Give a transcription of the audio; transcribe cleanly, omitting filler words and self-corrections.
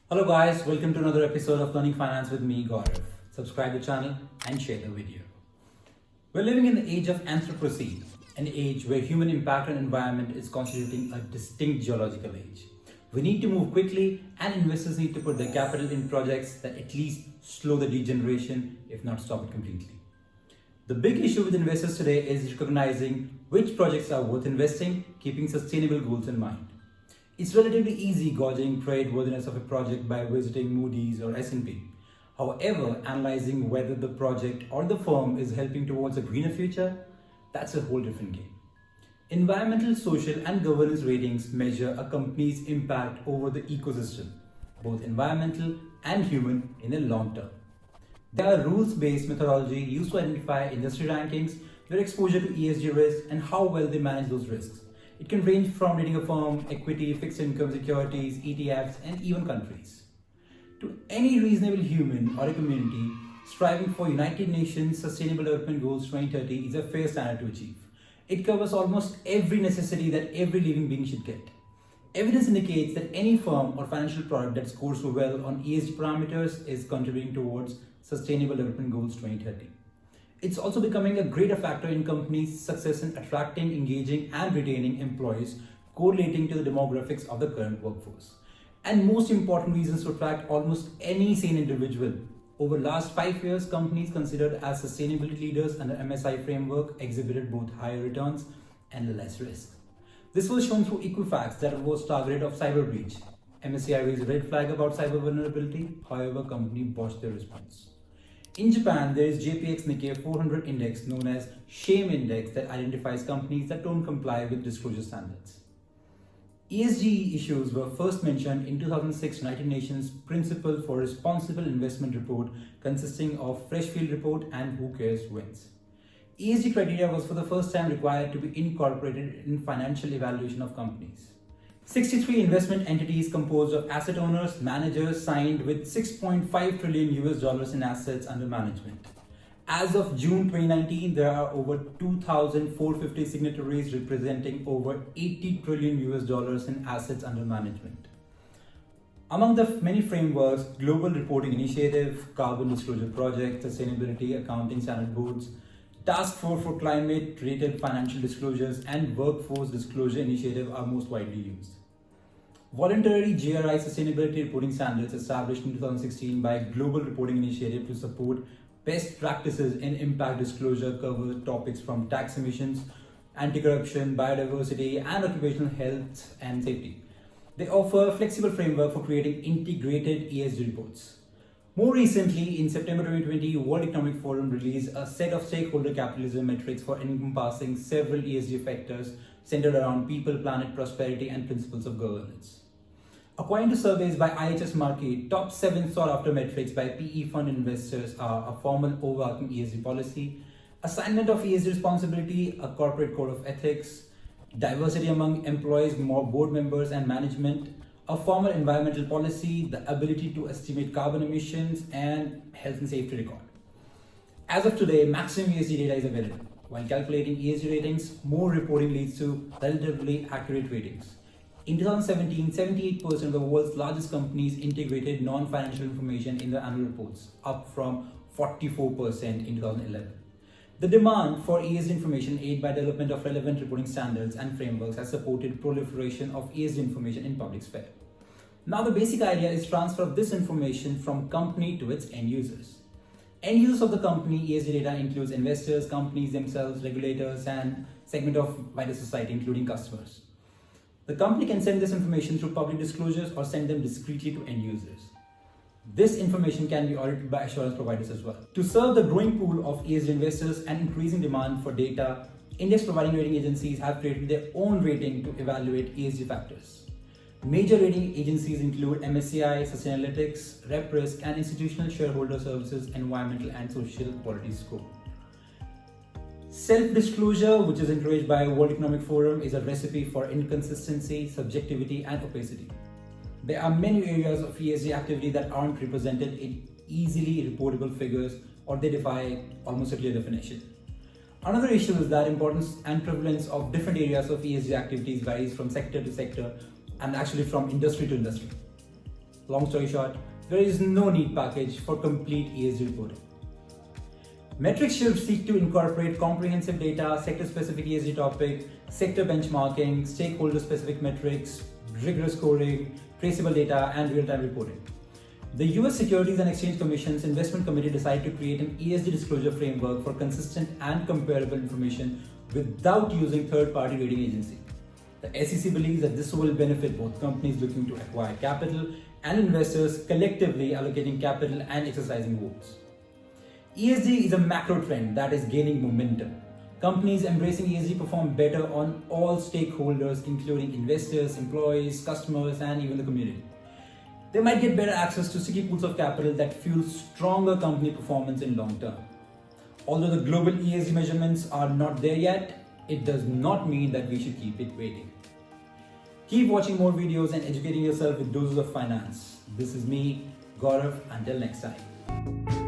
Hello guys, welcome to another episode of Learning Finance with me, Gaurav. Subscribe the channel and share the video. We're living in the age of Anthropocene, an age where human impact on environment is constituting a distinct geological age. We need to move quickly and investors need to put their capital in projects that at least slow the degeneration, if not stop it completely. The big issue with investors today is recognizing which projects are worth investing, keeping sustainable goals in mind. It's relatively easy gauging creditworthiness of a project by visiting Moody's or S&P. However, analyzing whether the project or the firm is helping towards a greener future, that's a whole different game. Environmental, social, and governance ratings measure a company's impact over the ecosystem, both environmental and human, in the long term. There are rules-based methodology used to identify industry rankings, their exposure to ESG risks, and how well they manage those risks. It can range from rating a firm, equity, fixed income securities, ETFs, and even countries. To any reasonable human or a community, striving for United Nations Sustainable Development Goals 2030 is a fair standard to achieve. It covers almost every necessity that every living being should get. Evidence indicates that any firm or financial product that scores well on ESG parameters is contributing towards Sustainable Development Goals 2030. It's also becoming a greater factor in companies' success in attracting, engaging, and retaining employees, correlating to the demographics of the current workforce. And most important reasons to attract almost any sane individual. Over the last 5 years, companies considered as sustainability leaders under MSCI framework exhibited both higher returns and less risk. This was shown through Equifax that was targeted of cyber breach. MSCI raised a red flag about cyber vulnerability, however, company botched their response. In Japan, there is JPX Nikkei 400 index known as SHAME index that identifies companies that don't comply with disclosure standards. ESG issues were first mentioned in 2006 United Nations Principle for Responsible Investment report consisting of Freshfield report and Who Cares Wins. ESG criteria was for the first time required to be incorporated in financial evaluation of companies. 63 investment entities composed of asset owners, managers signed with $6.5 trillion in assets under management. As of June 2019, there are over 2,450 signatories representing over $80 trillion in assets under management. Among the many frameworks, Global Reporting Initiative, Carbon Disclosure Project, Sustainability Accounting Standard Boards, Task Force for Climate-Related Financial Disclosures, and Workforce Disclosure Initiative are most widely used. Voluntary GRI sustainability reporting standards established in 2016 by Global Reporting Initiative to support best practices in impact disclosure cover topics from tax emissions, anti-corruption, biodiversity, and occupational health and safety. They offer a flexible framework for creating integrated ESG reports. More recently, in September 2020, World Economic Forum released a set of stakeholder capitalism metrics for encompassing several ESG factors centered around people, planet, prosperity, and principles of governance. According to surveys by IHS Markit, top 7 sought-after metrics by PE fund investors are a formal overarching ESG policy, assignment of ESG responsibility, a corporate code of ethics, diversity among employees, more board members and management, a formal environmental policy, the ability to estimate carbon emissions, and health and safety record. As of today, maximum ESG data is available. While calculating ESG ratings, more reporting leads to relatively accurate ratings. In 2017, 78% of the world's largest companies integrated non-financial information in their annual reports, up from 44% in 2011. The demand for ESG information aided by development of relevant reporting standards and frameworks has supported proliferation of ESG information in public sphere. Now the basic idea is transfer of this information from company to its end users. End users of the company ESG data includes investors, companies themselves, regulators, and segment of wider society, including customers. The company can send this information through public disclosures or send them discreetly to end users. This information can be audited by assurance providers as well. To serve the growing pool of ESG investors and increasing demand for data, index providing rating agencies have created their own rating to evaluate ESG factors. Major rating agencies include MSCI, Sustainalytics, RepRisk, and Institutional Shareholder Services Environmental and Social Quality Score. Self-disclosure, which is encouraged by World Economic Forum, is a recipe for inconsistency, subjectivity, and opacity. There are many areas of ESG activity that aren't represented in easily reportable figures or they defy almost a clear definition. Another issue is that importance and prevalence of different areas of ESG activities varies from sector to sector and actually from industry to industry. Long story short, there is no neat package for complete ESG reporting. Metrics should seek to incorporate comprehensive data, sector-specific ESG topic, sector benchmarking, stakeholder-specific metrics, rigorous scoring, traceable data, and real-time reporting. The US Securities and Exchange Commission's Investment Committee decided to create an ESG disclosure framework for consistent and comparable information without using third-party rating agency. The SEC believes that this will benefit both companies looking to acquire capital and investors collectively allocating capital and exercising votes. ESG is a macro trend that is gaining momentum. Companies embracing ESG perform better on all stakeholders, including investors, employees, customers, and even the community. They might get better access to sticky pools of capital that fuel stronger company performance in long term. Although the global ESG measurements are not there yet, it does not mean that we should keep it waiting. Keep watching more videos and educating yourself with doses of finance. This is me, Gaurav. Until next time.